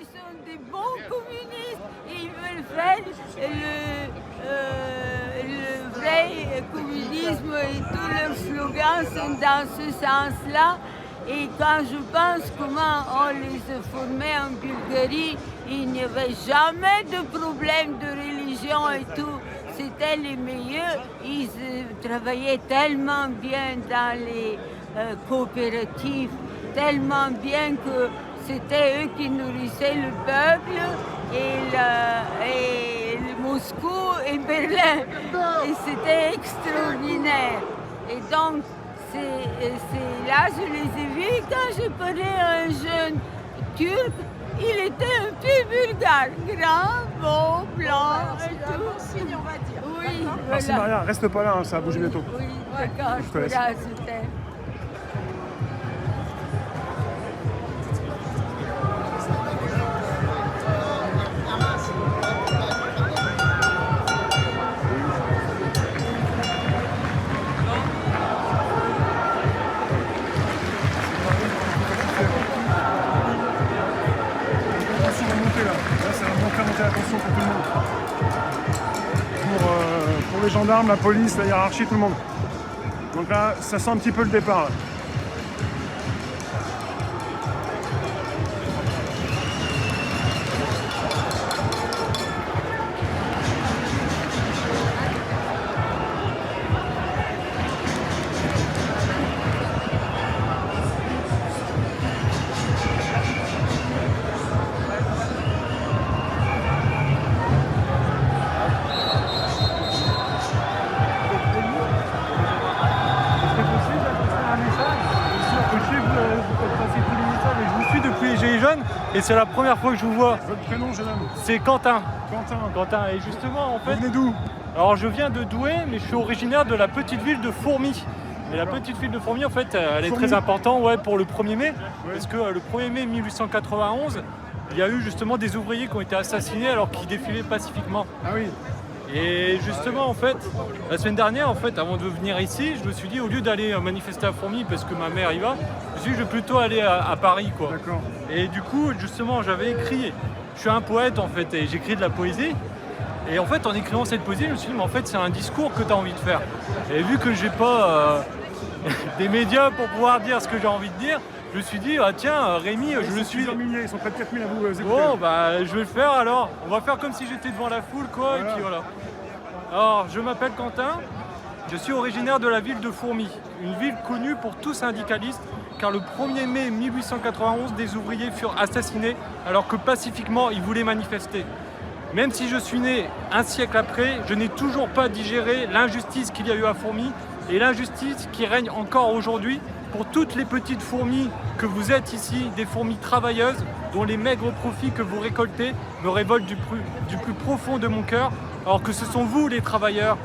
sont des bons communistes et ils veulent faire le vrai communisme et tous leurs slogans sont dans ce sens-là. Et quand je pense comment on les a formés en Bulgarie, il n'y avait jamais de problème de religion et tout. C'était les meilleurs. Ils travaillaient tellement bien dans les coopératives, tellement bien que c'était eux qui nourrissaient le peuple et Moscou et Berlin. Et c'était extraordinaire. Et donc, là, je les ai vus quand je parlais à un jeune turc. Il était un peu bulgare, grand, beau, blanc et tout. Un bon signe, on va dire. Oui, Merci voilà. Maria, reste pas là, hein, ça va bouger bientôt. Oui, d'accord, Je te laisse. voilà, c'était. Attention à monter là, ça va monter l'attention pour tout le monde. Pour les gendarmes, la police, la hiérarchie, tout le monde. Donc là, ça sent un petit peu le départ. Là. Et c'est la première fois que je vous vois. Votre prénom, jeune homme? C'est Quentin. Quentin. Et justement, en Vous fait, venez d'où? alors je viens de Douai, mais je suis originaire de la petite ville de Fourmies. Et la petite ville de Fourmies, en fait, elle est Fourmies. très importante pour le 1er mai. Parce que le 1er mai 1891, il y a eu justement des ouvriers qui ont été assassinés alors qu'ils défilaient pacifiquement. Ah oui. Et justement, en fait, la semaine dernière, en fait, avant de venir ici, je me suis dit, au lieu d'aller manifester à Fourmies, parce que ma mère y va, je me suis dit, je vais plutôt aller à Paris, quoi. D'accord. Et du coup, justement, j'avais écrit, je suis un poète, en fait, et j'écris de la poésie. Et en fait, en écrivant cette poésie, je me suis dit, mais en fait, c'est un discours que tu as envie de faire. Et vu que j'ai pas des médias pour pouvoir dire ce que j'ai envie de dire, je me suis dit, ah tiens, Rémi, je le suis. Plusieurs milliers, ils sont près de 4000 à vous écouter. Bon, bah, je vais le faire alors. On va faire comme si j'étais devant la foule, quoi, Voilà. et puis voilà. Alors, je m'appelle Quentin, je suis originaire de la ville de Fourmies, une ville connue pour tout syndicaliste, car le 1er mai 1891, des ouvriers furent assassinés alors que pacifiquement ils voulaient manifester. Même si je suis né un siècle après, je n'ai toujours pas digéré l'injustice qu'il y a eu à Fourmies et l'injustice qui règne encore aujourd'hui pour toutes les petites fourmis que vous êtes ici, des fourmis travailleuses dont les maigres profits que vous récoltez me révoltent du plus profond de mon cœur, alors que ce sont vous les travailleurs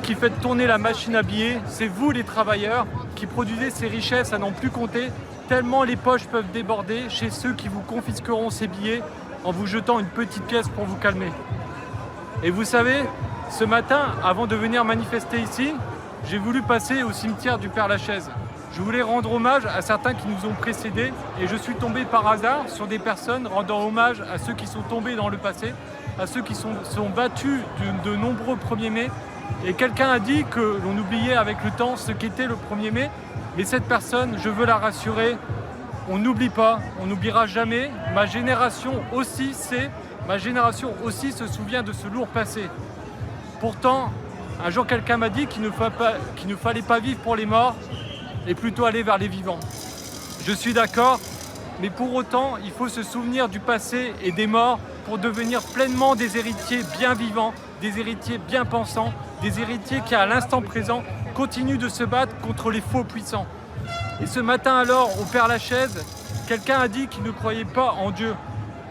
qui faites tourner la machine à billets, c'est vous les travailleurs qui produisez ces richesses à n'en plus compter, tellement les poches peuvent déborder chez ceux qui vous confisqueront ces billets en vous jetant une petite pièce pour vous calmer. Et vous savez, ce matin, avant de venir manifester ici, j'ai voulu passer au cimetière du Père-Lachaise. Je voulais rendre hommage à certains qui nous ont précédés et je suis tombé par hasard sur des personnes rendant hommage à ceux qui sont tombés dans le passé, à ceux qui sont battus de nombreux 1er mai. Et quelqu'un a dit que l'on oubliait avec le temps ce qu'était le 1er mai, mais cette personne, je veux la rassurer, on n'oublie pas, on n'oubliera jamais. Ma génération aussi se souvient de ce lourd passé. Pourtant, un jour quelqu'un m'a dit qu'il ne fallait pas vivre pour les morts et plutôt aller vers les vivants. Je suis d'accord, mais pour autant, il faut se souvenir du passé et des morts pour devenir pleinement des héritiers bien vivants, des héritiers bien pensants, des héritiers qui, à l'instant présent, continuent de se battre contre les faux puissants. Et ce matin alors, au Père-Lachaise, quelqu'un a dit qu'il ne croyait pas en Dieu.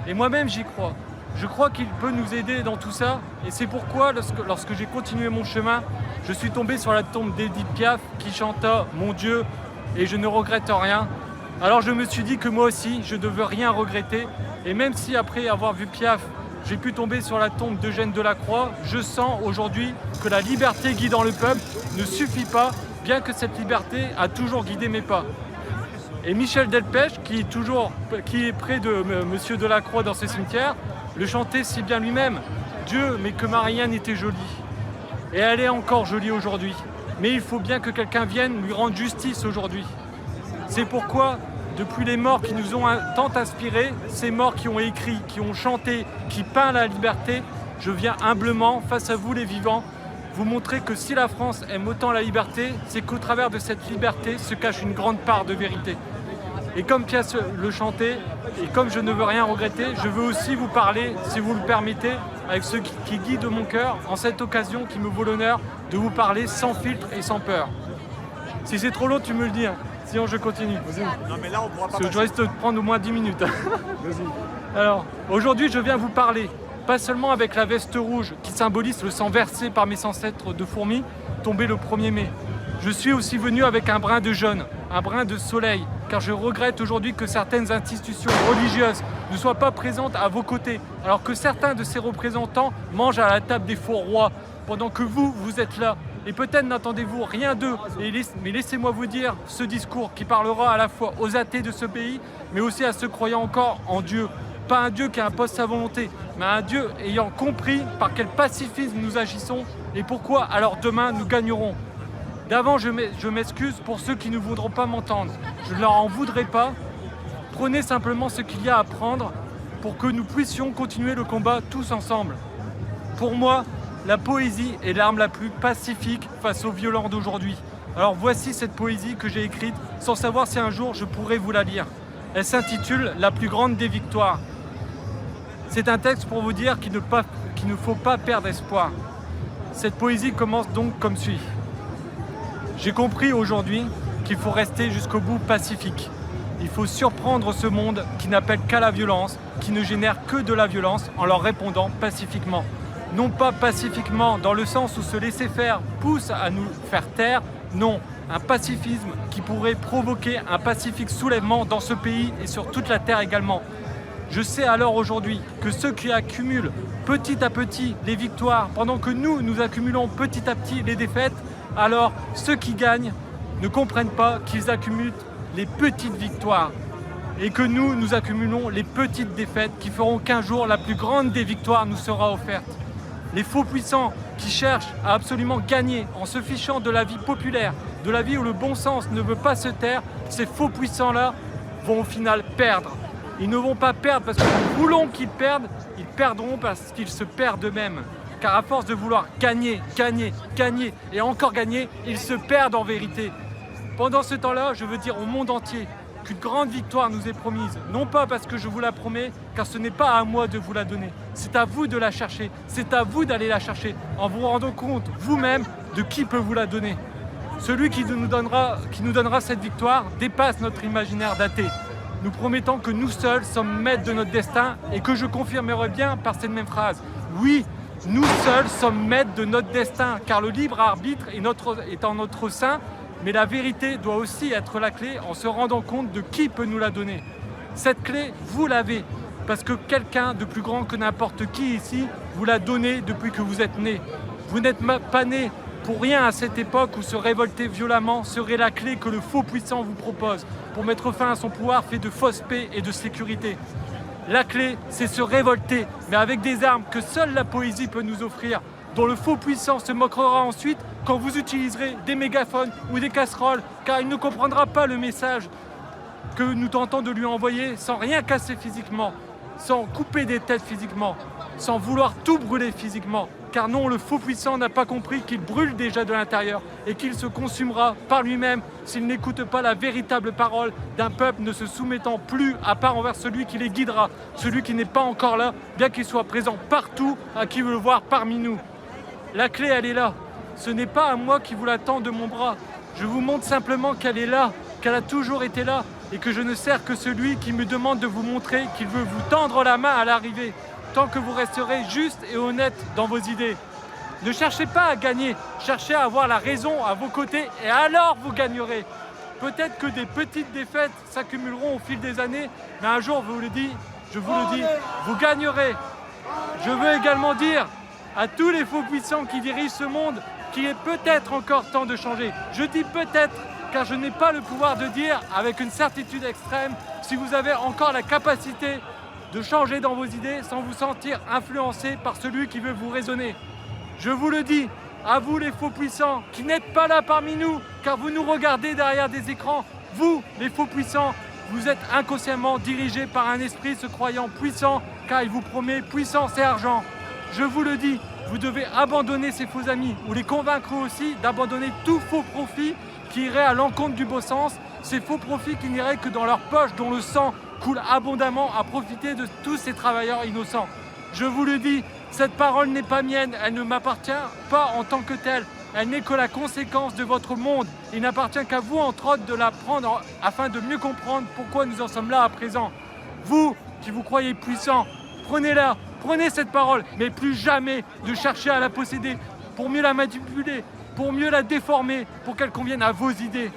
Et moi-même, j'y crois. Je crois qu'il peut nous aider dans tout ça. Et c'est pourquoi, lorsque j'ai continué mon chemin, je suis tombé sur la tombe d'Edith Piaf qui chanta « Mon Dieu, et je ne regrette rien ». Alors je me suis dit que moi aussi, je ne devais rien regretter. Et même si après avoir vu Piaf, j'ai pu tomber sur la tombe d'Eugène Delacroix, je sens aujourd'hui que la liberté guidant le peuple ne suffit pas, bien que cette liberté a toujours guidé mes pas. Et Michel Delpech, qui est près de Monsieur Delacroix dans ce cimetière, le chantait si bien lui-même. Dieu, mais que Marianne était jolie. Et elle est encore jolie aujourd'hui. Mais il faut bien que quelqu'un vienne lui rendre justice aujourd'hui. C'est pourquoi, depuis les morts qui nous ont tant inspirés, ces morts qui ont écrit, qui ont chanté, qui peignent la liberté, je viens humblement, face à vous les vivants, vous montrer que si la France aime autant la liberté, c'est qu'au travers de cette liberté se cache une grande part de vérité. Et comme Piaf le chantait, et comme je ne veux rien regretter, je veux aussi vous parler, si vous le permettez, avec ce qui guide mon cœur, en cette occasion qui me vaut l'honneur de vous parler sans filtre et sans peur. Si c'est trop long, tu me le dis, hein. Sinon je continue. Non mais là on pourra pas. Je risque de prendre au moins 10 minutes. Vas-y. Alors, aujourd'hui je viens vous parler, pas seulement avec la veste rouge qui symbolise le sang versé par mes ancêtres de fourmis, tombé le 1er mai. Je suis aussi venu avec un brin de jaune, un brin de soleil, car je regrette aujourd'hui que certaines institutions religieuses ne soient pas présentes à vos côtés, alors que certains de ces représentants mangent à la table des faux rois, pendant que vous êtes là. Et peut-être n'attendez-vous rien d'eux, mais laissez-moi vous dire ce discours qui parlera à la fois aux athées de ce pays, mais aussi à ceux croyant encore en Dieu. Pas un Dieu qui impose sa volonté, mais un Dieu ayant compris par quel pacifisme nous agissons et pourquoi alors demain nous gagnerons. D'avant, je m'excuse pour ceux qui ne voudront pas m'entendre. Je ne leur en voudrais pas. Prenez simplement ce qu'il y a à prendre pour que nous puissions continuer le combat tous ensemble. Pour moi, la poésie est l'arme la plus pacifique face aux violents d'aujourd'hui. Alors voici cette poésie que j'ai écrite sans savoir si un jour je pourrais vous la lire. Elle s'intitule « La plus grande des victoires ». C'est un texte pour vous dire qu'il ne faut pas perdre espoir. Cette poésie commence donc comme suit. J'ai compris aujourd'hui qu'il faut rester jusqu'au bout pacifique. Il faut surprendre ce monde qui n'appelle qu'à la violence, qui ne génère que de la violence en leur répondant pacifiquement. Non pas pacifiquement dans le sens où se laisser faire pousse à nous faire taire, non, un pacifisme qui pourrait provoquer un pacifique soulèvement dans ce pays et sur toute la terre également. Je sais alors aujourd'hui que ceux qui accumulent petit à petit les victoires, pendant que nous accumulons petit à petit les défaites, alors ceux qui gagnent ne comprennent pas qu'ils accumulent les petites victoires et que nous accumulons les petites défaites qui feront qu'un jour la plus grande des victoires nous sera offerte. Les faux puissants qui cherchent à absolument gagner en se fichant de la vie populaire, de la vie où le bon sens ne veut pas se taire, ces faux puissants-là vont au final perdre. Ils ne vont pas perdre parce que nous voulons qu'ils perdent, ils perdront parce qu'ils se perdent eux-mêmes. Car à force de vouloir gagner, gagner, gagner et encore gagner, ils se perdent en vérité. Pendant ce temps-là, je veux dire au monde entier qu'une grande victoire nous est promise. Non pas parce que je vous la promets, car ce n'est pas à moi de vous la donner. C'est à vous de la chercher, c'est à vous d'aller la chercher, en vous rendant compte vous-même de qui peut vous la donner. Celui qui nous donnera cette victoire dépasse notre imaginaire daté, nous promettant que nous seuls sommes maîtres de notre destin et que je confirmerai bien par cette même phrase. Oui, nous seuls sommes maîtres de notre destin, car le libre arbitre est en notre sein, mais la vérité doit aussi être la clé en se rendant compte de qui peut nous la donner. Cette clé, vous l'avez, parce que quelqu'un de plus grand que n'importe qui ici vous l'a donnée depuis que vous êtes né. Vous n'êtes pas né pour rien à cette époque où se révolter violemment serait la clé que le faux puissant vous propose pour mettre fin à son pouvoir fait de fausse paix et de sécurité. La clé, c'est se révolter, mais avec des armes que seule la poésie peut nous offrir, dont le faux puissant se moquera ensuite quand vous utiliserez des mégaphones ou des casseroles, car il ne comprendra pas le message que nous tentons de lui envoyer sans rien casser physiquement, sans couper des têtes physiquement, sans vouloir tout brûler physiquement. Car non, le faux puissant n'a pas compris qu'il brûle déjà de l'intérieur et qu'il se consumera par lui-même s'il n'écoute pas la véritable parole d'un peuple ne se soumettant plus à part envers celui qui les guidera, celui qui n'est pas encore là, bien qu'il soit présent partout, à qui veut le voir parmi nous. La clé, elle est là. Ce n'est pas à moi qui vous la tends de mon bras. Je vous montre simplement qu'elle est là, qu'elle a toujours été là, et que je ne sers que celui qui me demande de vous montrer qu'il veut vous tendre la main à l'arrivée, tant que vous resterez juste et honnête dans vos idées. Ne cherchez pas à gagner, cherchez à avoir la raison à vos côtés, et alors vous gagnerez. Peut-être que des petites défaites s'accumuleront au fil des années, mais un jour, je vous le dis, vous gagnerez. Je veux également dire à tous les faux puissants qui dirigent ce monde qu'il est peut-être encore temps de changer. Je dis peut-être, car je n'ai pas le pouvoir de dire avec une certitude extrême si vous avez encore la capacité de changer dans vos idées sans vous sentir influencé par celui qui veut vous raisonner. Je vous le dis, à vous les faux puissants, qui n'êtes pas là parmi nous, car vous nous regardez derrière des écrans, vous les faux puissants, vous êtes inconsciemment dirigés par un esprit se croyant puissant, car il vous promet puissance et argent. Je vous le dis, vous devez abandonner ces faux amis, ou les convaincre aussi d'abandonner tout faux profit qui irait à l'encontre du beau sens, ces faux profits qui n'iraient que dans leur poche, dont le sang coule abondamment à profiter de tous ces travailleurs innocents. Je vous le dis, cette parole n'est pas mienne, elle ne m'appartient pas en tant que telle, elle n'est que la conséquence de votre monde. Il n'appartient qu'à vous, entre autres, de la prendre afin de mieux comprendre pourquoi nous en sommes là à présent. Vous, qui vous croyez puissants, prenez-la, prenez cette parole, mais plus jamais de chercher à la posséder pour mieux la manipuler, pour mieux la déformer, pour qu'elle convienne à vos idées.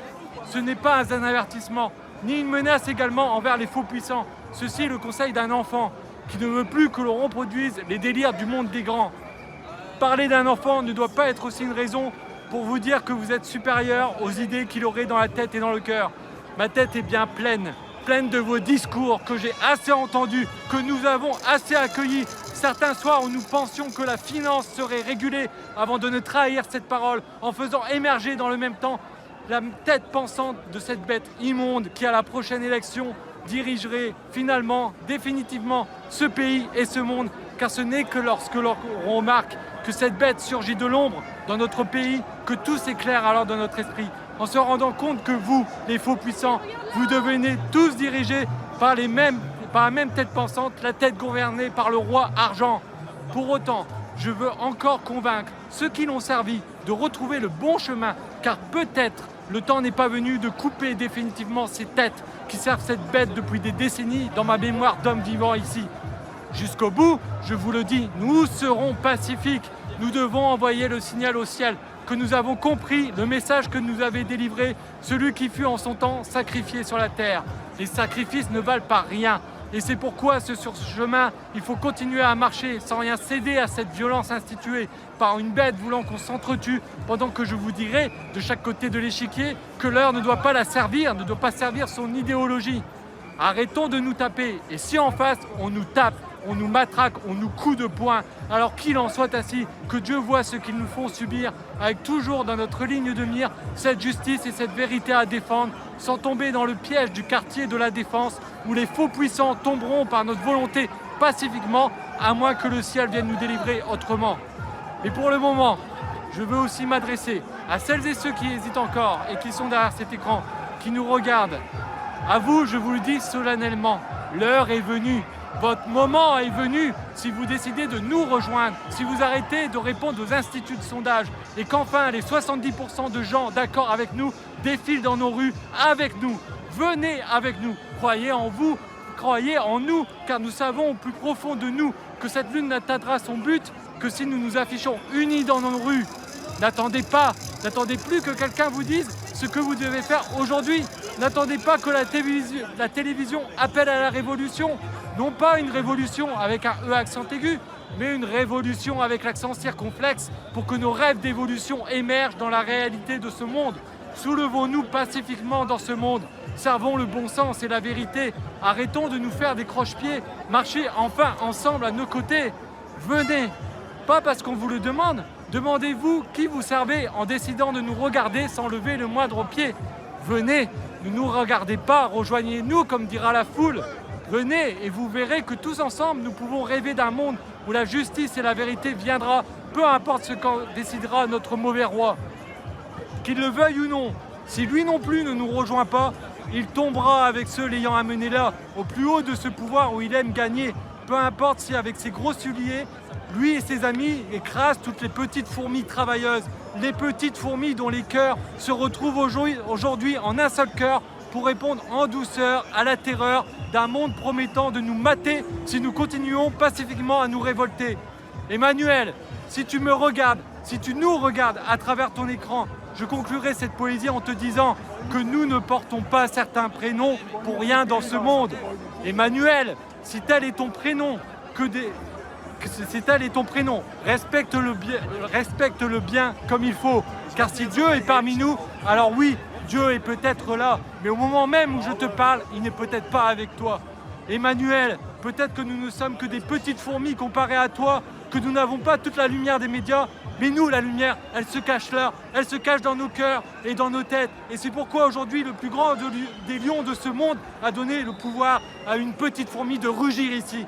Ce n'est pas un avertissement, ni une menace également envers les faux puissants. Ceci est le conseil d'un enfant qui ne veut plus que l'on reproduise les délires du monde des grands. Parler d'un enfant ne doit pas être aussi une raison pour vous dire que vous êtes supérieur aux idées qu'il aurait dans la tête et dans le cœur. Ma tête est bien pleine, pleine de vos discours que j'ai assez entendus, que nous avons assez accueillis. Certains soirs où nous pensions que la finance serait régulée avant de ne trahir cette parole en faisant émerger dans le même temps la tête pensante de cette bête immonde qui, à la prochaine élection, dirigerait finalement, définitivement, ce pays et ce monde. Car ce n'est que lorsque l'on remarque que cette bête surgit de l'ombre dans notre pays que tout s'éclaire alors dans notre esprit. En se rendant compte que vous, les faux puissants, vous devenez tous dirigés par la même tête pensante, la tête gouvernée par le roi argent. Pour autant, je veux encore convaincre ceux qui l'ont servi de retrouver le bon chemin, car peut-être le temps n'est pas venu de couper définitivement ces têtes qui servent cette bête depuis des décennies dans ma mémoire d'homme vivant ici. Jusqu'au bout, je vous le dis, nous serons pacifiques. Nous devons envoyer le signal au ciel que nous avons compris le message que nous avait délivré celui qui fut en son temps sacrifié sur la terre. Les sacrifices ne valent pas rien. Et c'est pourquoi sur ce chemin, il faut continuer à marcher sans rien céder à cette violence instituée par une bête voulant qu'on s'entretue, pendant que je vous dirai, de chaque côté de l'échiquier, que l'heure ne doit pas la servir, ne doit pas servir son idéologie. Arrêtons de nous taper, et si en face, on nous tape, on nous matraque, on nous coud de poing, alors qu'il en soit ainsi, que Dieu voit ce qu'ils nous font subir, avec toujours dans notre ligne de mire cette justice et cette vérité à défendre, sans tomber dans le piège du quartier de la défense, où les faux puissants tomberont par notre volonté pacifiquement, à moins que le ciel vienne nous délivrer autrement. Et pour le moment, je veux aussi m'adresser à celles et ceux qui hésitent encore et qui sont derrière cet écran, qui nous regardent. À vous, je vous le dis solennellement, l'heure est venue. Votre moment est venu si vous décidez de nous rejoindre, si vous arrêtez de répondre aux instituts de sondage et qu'enfin les 70% de gens d'accord avec nous défilent dans nos rues avec nous. Venez avec nous, croyez en vous, croyez en nous, car nous savons au plus profond de nous que cette lune n'atteindra son but que si nous nous affichons unis dans nos rues. N'attendez plus que quelqu'un vous dise ce que vous devez faire aujourd'hui. N'attendez pas que la télévision appelle à la révolution. Non pas une révolution avec un E accent aigu, mais une révolution avec l'accent circonflexe pour que nos rêves d'évolution émergent dans la réalité de ce monde. Soulevons-nous pacifiquement dans ce monde. Servons le bon sens et la vérité. Arrêtons de nous faire des croche-pieds. Marchez enfin ensemble à nos côtés. Venez. Pas parce qu'on vous le demande. Demandez-vous qui vous servez en décidant de nous regarder sans lever le moindre pied. Venez. Ne nous regardez pas. Rejoignez-nous comme dira la foule. Venez et vous verrez que tous ensemble, nous pouvons rêver d'un monde où la justice et la vérité viendra, peu importe ce qu'en décidera notre mauvais roi. Qu'il le veuille ou non, si lui non plus ne nous rejoint pas, il tombera avec ceux l'ayant amené là, au plus haut de ce pouvoir où il aime gagner. Peu importe si avec ses gros souliers, lui et ses amis écrasent toutes les petites fourmis travailleuses, les petites fourmis dont les cœurs se retrouvent aujourd'hui en un seul cœur, pour répondre en douceur à la terreur d'un monde promettant de nous mater si nous continuons pacifiquement à nous révolter. Emmanuel, si tu me regardes, si tu nous regardes à travers ton écran, je conclurai cette poésie en te disant que nous ne portons pas certains prénoms pour rien dans ce monde. Emmanuel, si tel est ton prénom, respecte le bien comme il faut. Car si Dieu est parmi nous, alors oui, Dieu est peut-être là, mais au moment même où je te parle, il n'est peut-être pas avec toi. Emmanuel, peut-être que nous ne sommes que des petites fourmis comparées à toi, que nous n'avons pas toute la lumière des médias, mais nous, la lumière, elle se cache là, elle se cache dans nos cœurs et dans nos têtes. Et c'est pourquoi aujourd'hui, le plus grand des lions de ce monde a donné le pouvoir à une petite fourmi de rugir ici.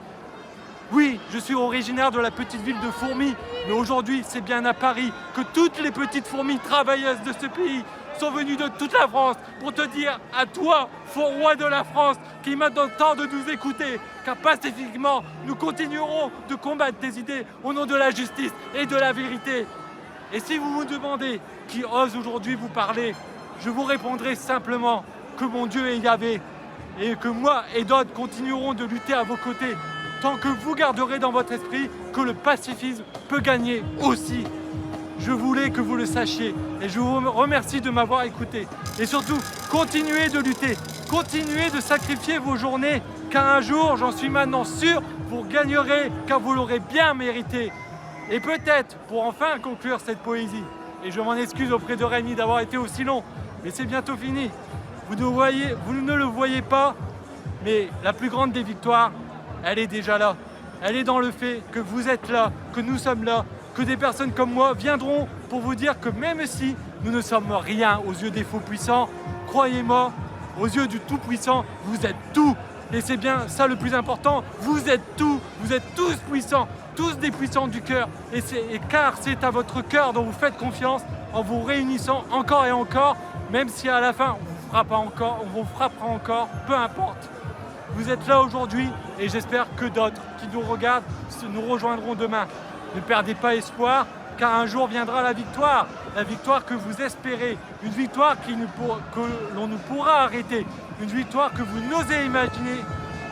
Oui, je suis originaire de la petite ville de Fourmi, mais aujourd'hui, c'est bien à Paris que toutes les petites fourmis travailleuses de ce pays sont venues de toute la France pour te dire à toi, faux roi de la France, qu'il est maintenant temps de nous écouter, car pacifiquement, nous continuerons de combattre tes idées au nom de la justice et de la vérité. Et si vous vous demandez qui ose aujourd'hui vous parler, je vous répondrai simplement que mon Dieu est Yahvé et que moi et d'autres continuerons de lutter à vos côtés tant que vous garderez dans votre esprit que le pacifisme peut gagner aussi. Je voulais que vous le sachiez et je vous remercie de m'avoir écouté. Et surtout, continuez de lutter, continuez de sacrifier vos journées, car un jour, j'en suis maintenant sûr, vous gagnerez, car vous l'aurez bien mérité. Et peut-être, pour enfin conclure cette poésie, et je m'en excuse auprès de Rémi d'avoir été aussi long, mais c'est bientôt fini. Vous ne le voyez pas, mais la plus grande des victoires, elle est déjà là. Elle est dans le fait que vous êtes là, que nous sommes là, que des personnes comme moi viendront pour vous dire que même si nous ne sommes rien aux yeux des faux puissants, croyez-moi, aux yeux du Tout-Puissant, vous êtes tout. Et c'est bien ça le plus important, vous êtes tout, vous êtes tous puissants, tous des puissants du cœur. Et car c'est à votre cœur dont vous faites confiance en vous réunissant encore et encore, même si à la fin on vous frappera encore, peu importe. Vous êtes là aujourd'hui et j'espère que d'autres qui nous regardent nous rejoindront demain. Ne perdez pas espoir, car un jour viendra la victoire que vous espérez, une victoire que l'on nous pourra arrêter, une victoire que vous n'osez imaginer,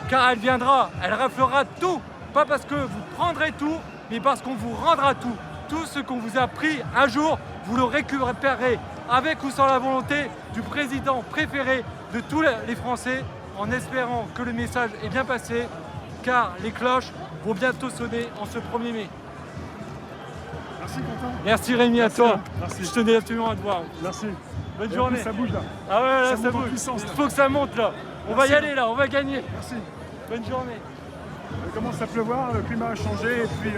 car elle viendra, elle raflera tout, pas parce que vous prendrez tout, mais parce qu'on vous rendra tout. Tout ce qu'on vous a pris un jour, vous le récupérez, avec ou sans la volonté du président préféré de tous les Français, en espérant que le message est bien passé, car les cloches vont bientôt sonner en ce 1er mai. Merci Quentin. Merci Rémi, à toi. Merci. Je tenais absolument à te voir. Merci. Bonne Et en journée. plus, ça bouge là. Ah ouais, là, Ça ça monte en bouge. puissance, Il là. faut que ça monte là. On va y aller là, on va gagner. Merci. Bonne journée. Il commence à pleuvoir, le climat a changé et puis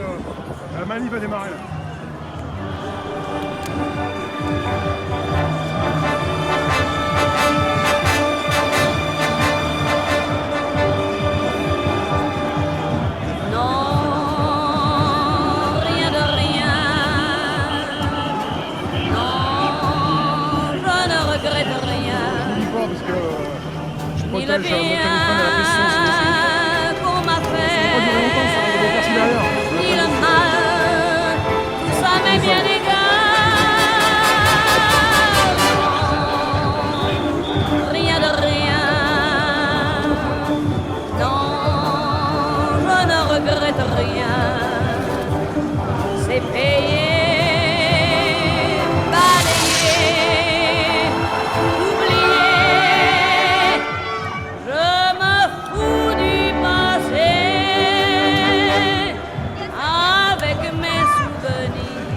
la manif va démarrer là. Non, rien de rien. Non, je ne regrette rien. Je dis pas parce que je Ni le protège mon bien téléphone à la pression. qu'on m'a Ça va durer longtemps, ça va fait, passer derrière. ni le mal, tout ça m'est bien égal. Rien de rien. Non, je ne regrette rien. C'est payé, balayé, oublié. Je me fous du passé. Avec mes souvenirs,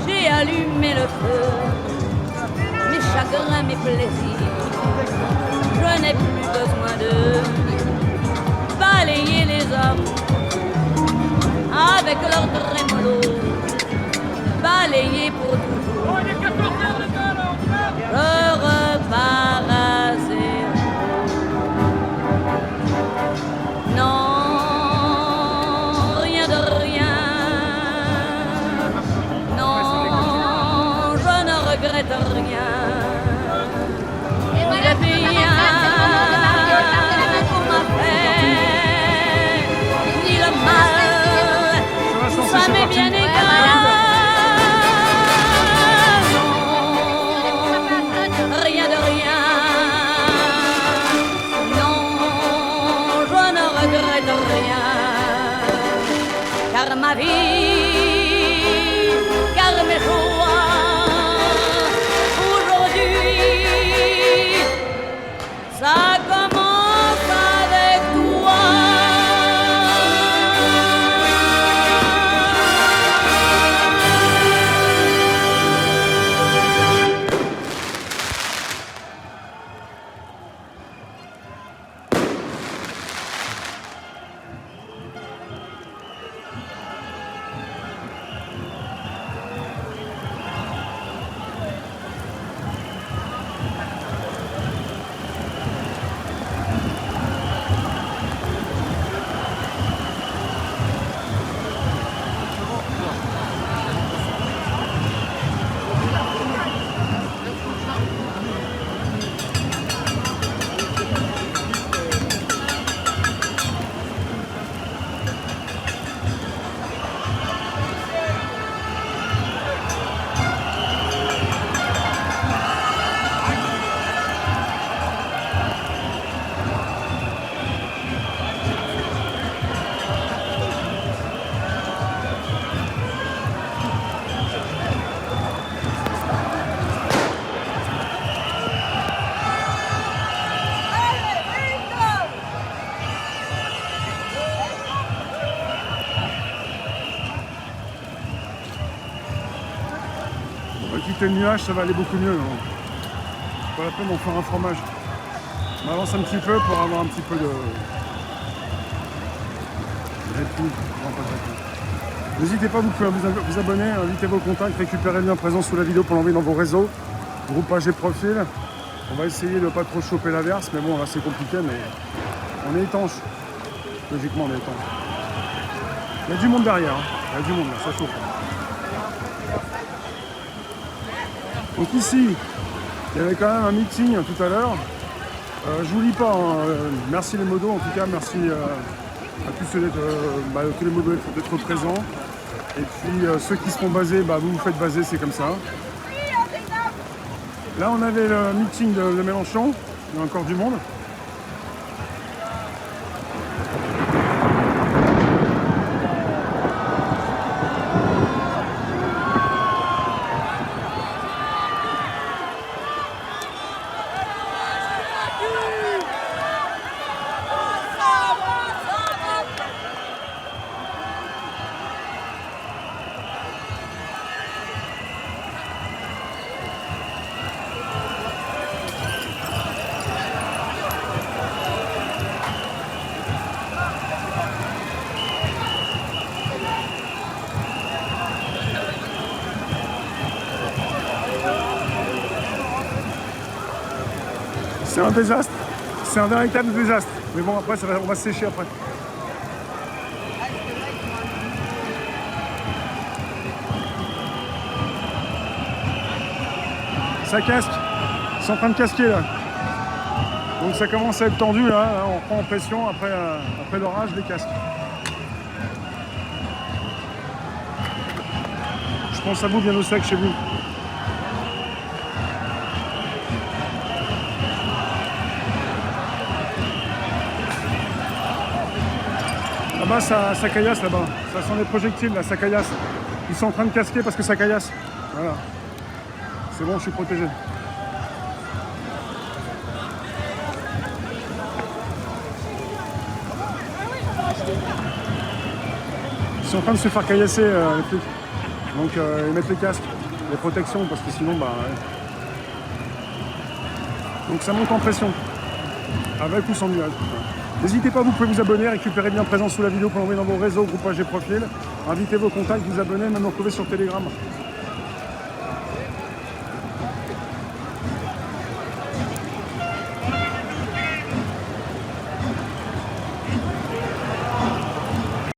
j'ai allumé le feu. Mes chagrins, mes plaisirs, je n'ai plus besoin de balayer les hommes avec leur trémolo, balayer pour toujours. Je repars à zéro. Non, rien de rien. Non, je ne regrette rien. Ni le bien qu'on m'a fait, ni le mal, Ça va se lancer, ça c'est m'est parti. bien égal. Non, rien de rien. Non, je ne regrette rien. Car ma vie, car mes joies, aujourd'hui, ça commence avec toi. quitter le nuage, ça va aller beaucoup mieux. Non, pas la peine d'en faire un fromage. On avance un petit peu pour avoir un petit peu de répit. Non, pas de répit. N'hésitez pas, vous pouvez vous abonner, inviter vos contacts, récupérer le lien présent sous la vidéo pour l'envoyer dans vos réseaux, groupe, page et profil. On va essayer de ne pas trop choper l'averse, mais bon, là c'est compliqué, mais on est étanche. Logiquement, on est étanche. Il y a du monde derrière, hein. Il y a du monde là, ça chauffe. Donc ici, il y avait quand même un meeting tout à l'heure. Je vous lis pas, hein. Merci les modos en tout cas, merci à tous ceux tous les modos d'être présents. Et puis ceux qui seront basés, vous vous faites baser, c'est comme ça. Là on avait le meeting de Mélenchon, il y a encore du monde. C'est un désastre, c'est un véritable désastre. Mais bon, après, on va se sécher après. Ça casque, c'est en train de casquer là. Donc ça commence à être tendu là, on reprend en pression après l'orage, les casques. Je pense à vous bien au sec chez vous. Là-bas, ça caillasse là-bas. Ça sent les projectiles là, ça caillasse. Ils sont en train de casquer parce que ça caillasse. Voilà. C'est bon, je suis protégé. Ils sont en train de se faire caillasser les flics. Donc ils mettent les casques, les protections parce que sinon ouais. Donc ça monte en pression. Avec ou sans nuage. N'hésitez pas, vous pouvez vous abonner, récupérer le lien présent sous la vidéo pour l'envoyer dans vos réseaux, groupages et profils. Invitez vos contacts, vous abonner, même nous retrouver sur Telegram.